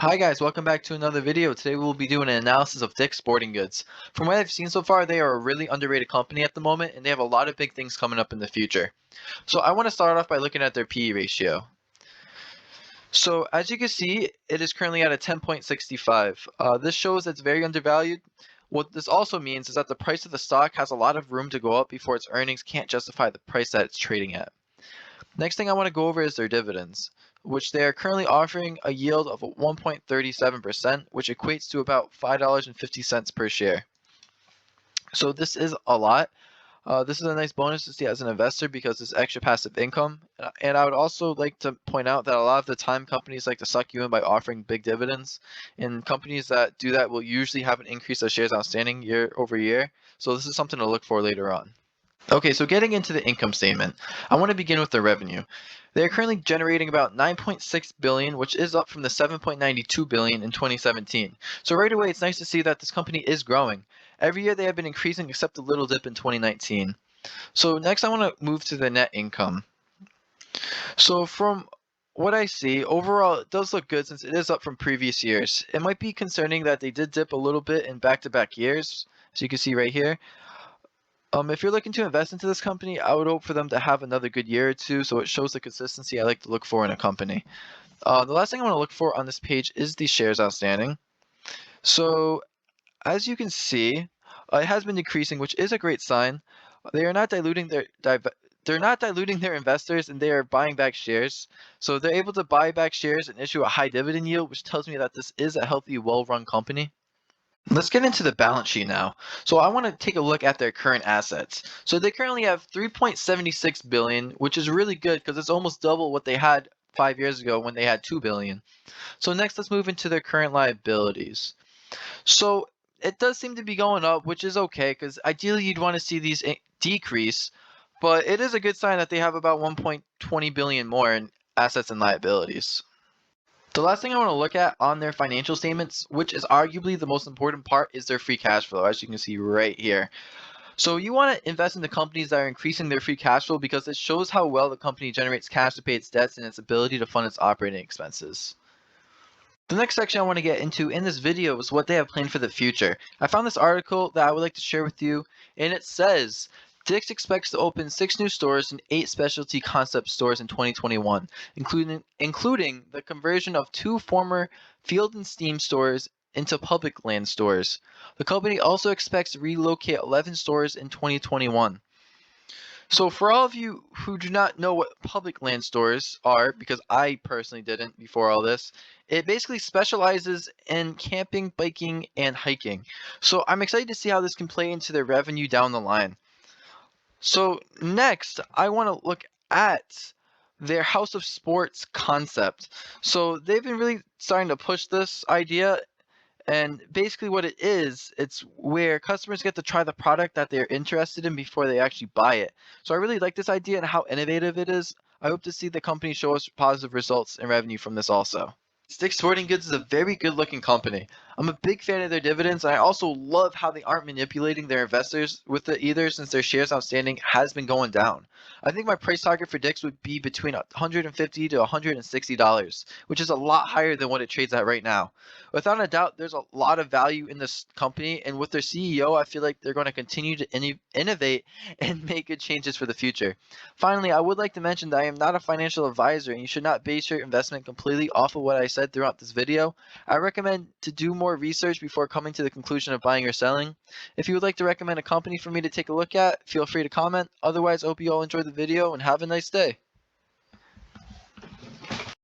Hi guys, welcome back to another video. Today we will be doing an analysis of Dick's Sporting Goods. From what I've seen so far, they are a really underrated company at the moment and they have a lot of big things coming up in the future. So I want to start off by looking at their PE ratio. So as you can see, it is currently at a 10.65. This shows it's very undervalued. What this also means is that the price of the stock has a lot of room to go up before its earnings can't justify the price that it's trading at. Next thing I want to go over is their dividends, which they are currently offering a yield of 1.37%, which equates to about $5.50 per share. So this is a lot. This is a nice bonus to see as an investor because it's extra passive income. And I would also like to point out that a lot of the time companies like to suck you in by offering big dividends. And companies that do that will usually have an increase of shares outstanding year over year. So this is something to look for later on. Okay, so getting into the income statement, I want to begin with the revenue. They are currently generating about 9.6 billion, which is up from the 7.92 billion in 2017. So right away, it's nice to see that this company is growing. Every year they have been increasing except a little dip in 2019. So next I want to move to the net income. So from what I see, overall it does look good since it is up from previous years. It might be concerning that they did dip a little bit in back-to-back years, as you can see right here. If you're looking to invest into this company, I would hope for them to have another good year or two, so it shows the consistency I like to look for in a company. The last thing I want to look for on this page is the shares outstanding. So, as you can see, it has been decreasing, which is a great sign. They are not diluting they're not diluting their investors, and they are buying back shares. So they're able to buy back shares and issue a high dividend yield, which tells me that this is a healthy, well-run company. Let's get into the balance sheet now. So I want to take a look at their current assets. So they currently have 3.76 billion, which is really good because it's almost double what they had 5 years ago when they had 2 billion. So next, let's move into their current liabilities. So it does seem to be going up, which is okay because ideally you'd want to see these decrease, but it is a good sign that they have about 1.20 billion more in assets and liabilities. The last thing I want to look at on their financial statements, which is arguably the most important part, is their free cash flow, as you can see right here. So you want to invest in the companies that are increasing their free cash flow because it shows how well the company generates cash to pay its debts and its ability to fund its operating expenses. The next section I want to get into in this video is what they have planned for the future. I found this article that I would like to share with you, and it says Dick's expects to open 6 new stores and 8 specialty concept stores in 2021, including the conversion of 2 former Field and Steam stores into Public Land stores. The company also expects to relocate 11 stores in 2021. So for all of you who do not know what public land stores are, because I personally didn't before all this, it basically specializes in camping, biking, and hiking. So I'm excited to see how this can play into their revenue down the line. So next, I want to look at their House of Sports concept. So they've been really starting to push this idea, and basically what it is, it's where customers get to try the product that they're interested in before they actually buy it. So I really like this idea and how innovative it is. I hope to see the company show us positive results and revenue from this also. Stick Sporting Goods is a very good looking company. I'm a big fan of their dividends, and I also love how they aren't manipulating their investors with it either since their shares outstanding has been going down. I think my price target for Dick's would be between $150 to $160, which is a lot higher than what it trades at right now. Without a doubt, there's a lot of value in this company, and with their CEO, I feel like they're going to continue to innovate and make good changes for the future. Finally, I would like to mention that I am not a financial advisor, and you should not base your investment completely off of what I said throughout this video. I recommend to do more research before coming to the conclusion of buying or selling. If you would like to recommend a company for me to take a look at, feel free to comment. Otherwise, I hope you all enjoyed the video and have a nice day.